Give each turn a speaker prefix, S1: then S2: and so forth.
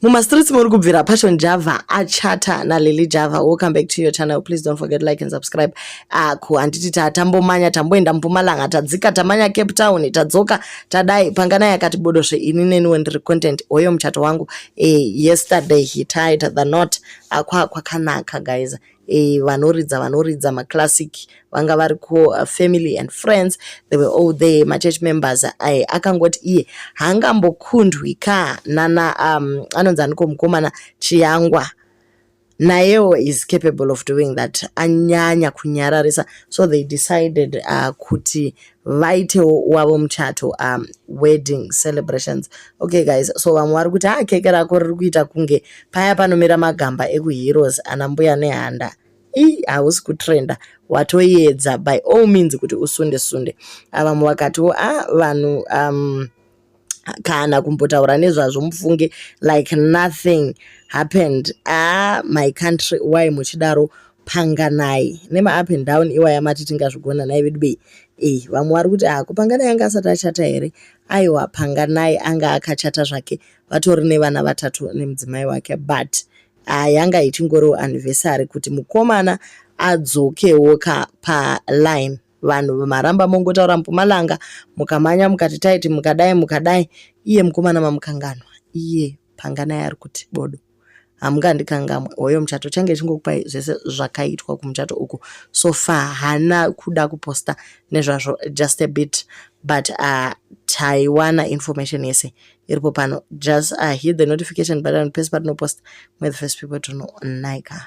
S1: Mumastreets muri kubvira Passion Java achata naLily Java. Welcome back to your channel. Please don't forget to like and subscribe. Handiti tambomanya tamboenda Mpumalanga tadzika tamanya Cape Town tadzoka tadai pangana yakati bodosve ini neni wendiri content oyo muchato wangu. Yesterday he tied the knot. Kwakanaka guys. Vanoridza maclassic vanga variko family and friends, they were all there, church members. Akangoti iye hangambokundwika nana anonzi aniko mukomana Chiyangwa, nayewo is capable of doing that, anyanya kunyararisa. So they decided kuti vaitewo wavo muchato wedding celebrations. Okay guys, so vamwe vari kuti keke rako riri kuita kunge paya panomira magamba ekuheroes anambuya nehanda. Hausi kutrenda, watoedza by all means kuti usunde. Vamwe vakatiwo vanhu kana kumbotaura nezvazvo mufunge like nothing happened. My country, why muchidaro panganai nema up and down iwaya mati tingazvigona nai vedu bei. Vamwe vari kuti kupanganai anga asati achata here. Aiwa, panganai anga akachata zvake vatori nevana vatatu nemudzimai wake, but yanga ichingoriwo anniversary kuti mukomana adzokewo paline. Vanhu maramba mongotaura Mpumalanga mukamanya mukati taiti mukadai iye mukomana mamukanganwa. Iye panganai ari kuti bodo hamungandikangamwe, oyo muchato change chingokupai zvese zvakaitwa kumuchato uku. So far hana kuda kuposta nezvazvo, just a bit, but taiwana information yese iripo pano. Just hit the notification button, press button, post. We're the first people to know. Naika.